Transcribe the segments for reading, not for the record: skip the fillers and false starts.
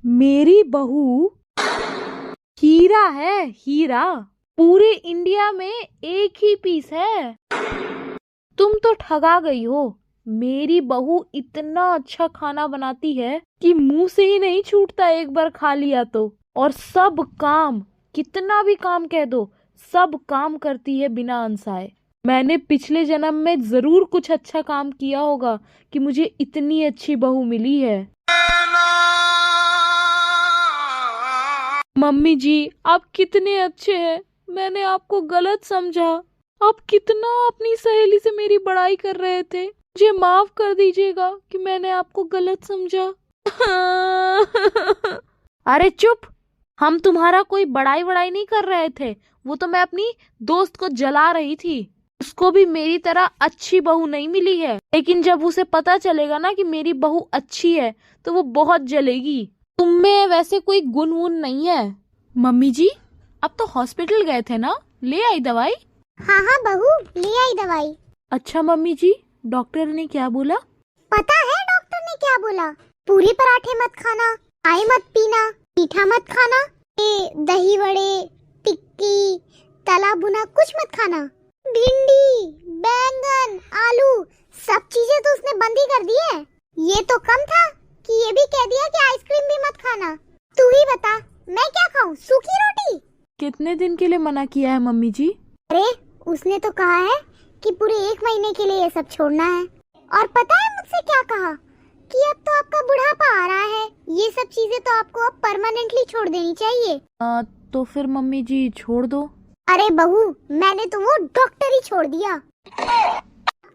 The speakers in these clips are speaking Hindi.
मेरी बहू हीरा है, हीरा। पूरे इंडिया में एक ही पीस है। तुम तो ठगा गई हो। मेरी बहू इतना अच्छा खाना बनाती है कि मुंह से ही नहीं छूटता एक बार खा लिया तो। और सब काम, कितना भी काम कह दो, सब काम करती है बिना अनसाए। मैंने पिछले जन्म में जरूर कुछ अच्छा काम किया होगा कि मुझे इतनी अच्छी बहू मिली है। मम्मी जी, आप कितने अच्छे हैं। मैंने आपको गलत समझा। आप कितना अपनी सहेली से मेरी बड़ाई कर रहे थे। मुझे माफ कर दीजिएगा कि मैंने आपको गलत समझा। अरे चुप। हम तुम्हारा कोई बड़ाई नहीं कर रहे थे। वो तो मैं अपनी दोस्त को जला रही थी। उसको भी मेरी तरह अच्छी बहू नहीं मिली है, लेकिन जब उसे पता चलेगा ना कि मेरी बहू अच्छी है तो वो बहुत जलेगी। तुम में वैसे कोई गुण वुन नहीं है। मम्मी जी, अब तो हॉस्पिटल गए थे ना, ले आई दवाई? हाँ हाँ बहू, ले आई दवाई। अच्छा मम्मी जी, डॉक्टर ने क्या बोला? पता है डॉक्टर ने क्या बोला? पूरी पराठे मत खाना, चाय मत पीना, मीठा मत खाना, ये दही वड़े, टिक्की, तला भुना कुछ मत खाना। भिंडी, बैंगन, आलू सब चीजें तो उसने बंद ही कर दी है। ये तो कम था कि ये भी कह दिया कि आइसक्रीम भी मत खाना। तू ही बता, मैं क्या खाऊं? सूखी रोटी? कितने दिन के लिए मना किया है मम्मी जी? अरे उसने तो कहा है कि पूरे 1 महीने के लिए ये सब छोड़ना है। और पता है मुझसे क्या कहा? कि अब तो आपका बुढ़ापा आ रहा है, ये सब चीजें तो आपको अब परमानेंटली छोड़ देनी चाहिए। तो फिर मम्मी जी छोड़ दो। अरे बहू, मैंने तो वो डॉक्टर ही छोड़ दिया।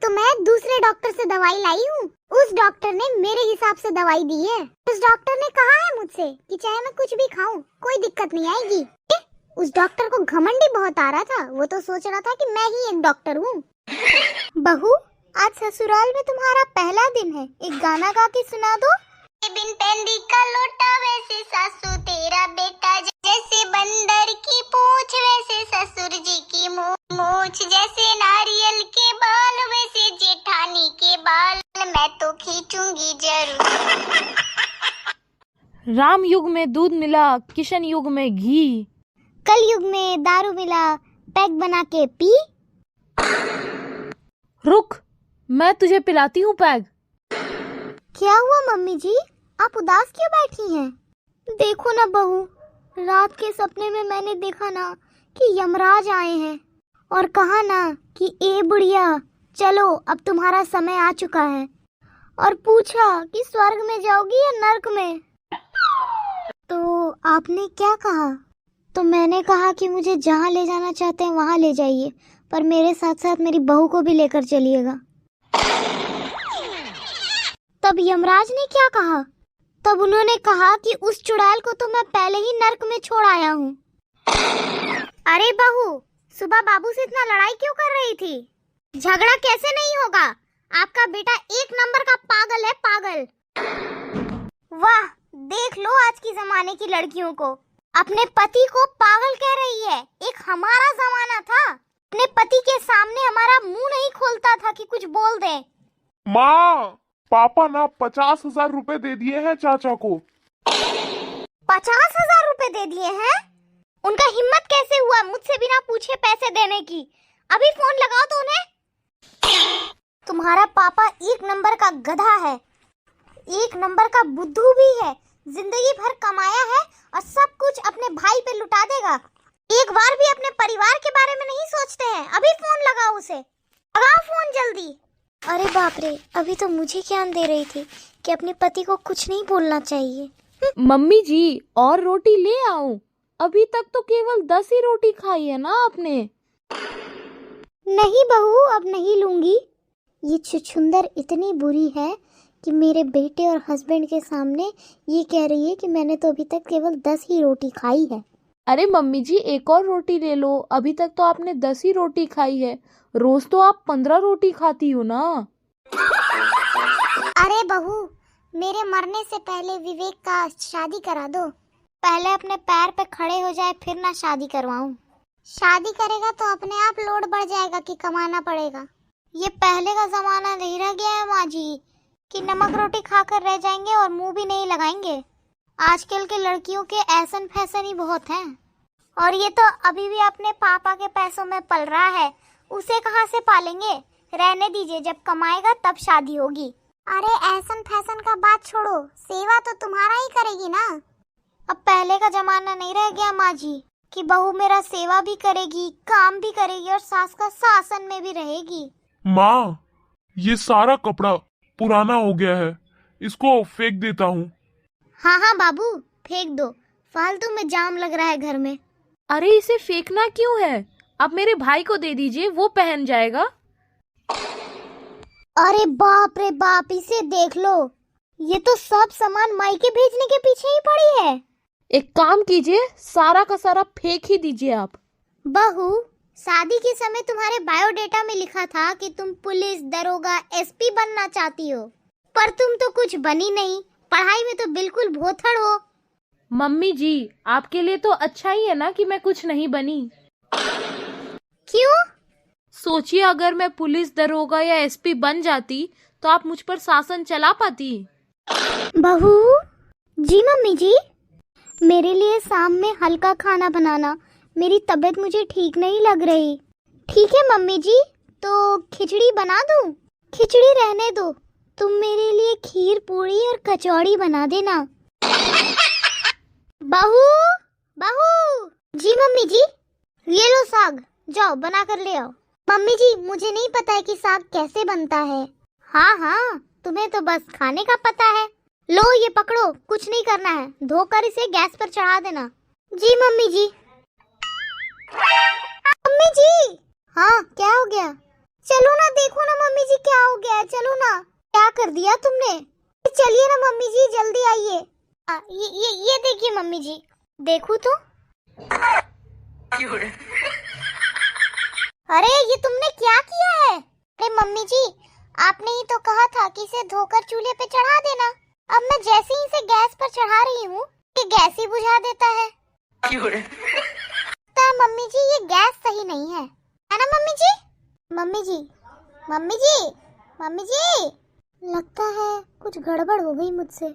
तो मैं दूसरे डॉक्टर से दवाई लाई हूँ। उस डॉक्टर ने मेरे हिसाब से दवाई दी है। उस डॉक्टर ने कहा है मुझसे कि चाहे मैं कुछ भी खाऊं कोई दिक्कत नहीं आएगी। उस डॉक्टर को घमंड ही बहुत आ रहा था। वो तो सोच रहा था कि मैं ही एक डॉक्टर हूँ। बहू, आज ससुराल में तुम्हारा पहला दिन है, एक गाना गा के सुना दो। बिन पेंदी का लोटा वैसे सासू तेरा बेटा, जैसे बंदर की पूंछ वैसे ससुर जी की मूंछ, जैसे नारियल के बाल वैसे जेठानी के बाल, मैं तो खींचूंगी जरूर। राम युग में दूध मिला, किशन युग में घी, कल युग में दारू मिला, पैक बना के पी। रुक, मैं तुझे पिलाती हूँ पैग। क्या हुआ मम्मी जी, आप उदास क्यों बैठी हैं? देखो ना बहू, रात के सपने में मैंने देखा ना कि यमराज आए हैं और कहा ना कि ए बुढ़िया चलो अब तुम्हारा समय आ चुका है, और पूछा कि स्वर्ग में जाओगी या नर्क में। तो आपने क्या कहा? तो मैंने कहा कि मुझे जहाँ ले जाना चाहते हैं वहाँ ले जाइए, पर मेरे साथ साथ मेरी बहू को भी लेकर चलिएगा। तब यमराज ने क्या कहा? तब उन्होंने कहा कि उस चुड़ैल को तो मैं पहले ही नर्क में छोड़ आया हूँ। अरे बहू, सुबह बाबू से इतना लड़ाई क्यों कर रही थी? झगड़ा कैसे नहीं होगा? आपका बेटा 1 नंबर का पागल है, पागल। वाह, देख लो आज की जमाने की लड़कियों को, अपने पति को पागल कह रही है। एक हमारा जमाना था, अपने पति के सामने हमारा मुंह नहीं खोलता था कि कुछ बोल दे। माँ, पापा ना 50,000 रुपए दे दिए हैं चाचा को। 50,000 रुपए दे दिए हैं? उनका हिम्मत कैसे हुआ मुझसे बिना पूछे पैसे देने की? अभी फोन लगाओ तो उन्हें। तुम्हारा पापा 1 नंबर का गधा है, 1 नंबर का बुद्धू भी है। जिंदगी भर कमाया है और सब कुछ अपने भाई पे लुटा देगा। एक बार भी अपने परिवार के बारे में नहीं सोचते हैं। अभी फोन लगाओ उसे, लगाओ फोन जल्दी। अरे बाप रे, अभी तो मुझे ज्ञान दे रही थी कि अपने पति को कुछ नहीं बोलना चाहिए। मम्मी जी, और रोटी ले आऊं? अभी तक तो केवल 10 ही रोटी खाई है ना आपने। नहीं बहू, अब नहीं लूंगी। ये छुछुंदर इतनी बुरी है कि मेरे बेटे और हस्बैंड के सामने ये कह रही है कि मैंने तो अभी तक केवल 10 ही रोटी खाई है। अरे मम्मी जी, एक और रोटी ले लो। अभी तक तो आपने 10 ही रोटी खाई है। रोज तो आप 15 रोटी खाती हो ना। अरे बहू, मेरे मरने से पहले विवेक का शादी करा दो। पहले अपने पैर पे खड़े हो जाए, फिर ना शादी करवाऊं। शादी करेगा तो अपने आप लोड बढ़ जाएगा कि कमाना पड़ेगा। ये पहले का जमाना नहीं रह गया है माँ जी कि नमक रोटी खाकर रह जाएंगे और मुंह भी नहीं लगाएंगे। आजकल के लड़कियों के ऐसन फैशन ही बहुत हैं। और ये तो अभी भी अपने पापा के पैसों में पल रहा है, उसे कहाँ से पालेंगे। रहने दीजिए, जब कमाएगा तब शादी होगी। अरे ऐसन फैशन का बात छोड़ो, सेवा तो तुम्हारा ही करेगी ना। अब पहले का जमाना नहीं रह गया माँ जी कि बहू मेरा सेवा भी करेगी, काम भी करेगी और सास का शासन में भी रहेगी। माँ, ये सारा कपड़ा पुराना हो गया है, इसको फेंक देता हूँ। हाँ हाँ बाबू, फेंक दो, फालतू में जाम लग रहा है घर में। अरे इसे फेंकना क्यों है? आप मेरे भाई को दे दीजिए, वो पहन जाएगा। अरे बाप रे बाप, इसे देख लो, ये तो सब सामान मायके भेजने के पीछे ही पड़ी है। एक काम कीजिए, सारा का सारा फेंक ही दीजिए आप। बहू, शादी के समय तुम्हारे बायोडेटा में लिखा था कि तुम पुलिस, दरोगा, एसपी बनना चाहती हो, पर तुम तो कुछ बनी नहीं। पढ़ाई में तो बिल्कुल भोथड़ हो। मम्मी जी, आपके लिए तो अच्छा ही है ना कि मैं कुछ नहीं बनी। क्यों? सोचिए, अगर मैं पुलिस, दरोगा या एसपी बन जाती तो आप मुझ पर शासन चला पाती। बहू जी, मम्मी जी, मेरे लिए शाम में हल्का खाना बनाना, मेरी तबीयत मुझे ठीक नहीं लग रही। ठीक है मम्मी जी, तो खिचड़ी बना दूं? खिचड़ी रहने दो, तुम मेरे लिए खीर पूरी और कचौड़ी बना देना। बहू बहू जी, मम्मी जी, ये लो साग, जाओ बना कर ले आओ। मम्मी जी, मुझे नहीं पता है कि साग कैसे बनता है। हाँ हाँ, तुम्हें तो बस खाने का पता है। लो ये पकड़ो, कुछ नहीं करना है, धोकर इसे गैस पर चढ़ा देना। जी मम्मी जी। मम्मी जी, हाँ क्या हो गया? चलो ना, देखो ना मम्मी जी क्या हो गया है, चलो ना। क्या कर दिया तुमने? चलिए ना मम्मी जी, जल्दी आइए। ये देखिए मम्मी जी, देखो तो। अरे ये तुमने क्या किया है? अरे मम्मी जी, आपने ही तो कहा था कि इसे धोकर चूल्हे पे चढ़ा देना। अब मैं जैसे ही इसे गैस पर चढ़ा रही हूँ कि गैस ही बुझा देता है। मम्मी जी, ये गैस सही नहीं है ना मम्मी जी? मम्मी जी, मम्मी जी, मम्मी जी, लगता है कुछ गड़बड़ हो गई मुझसे।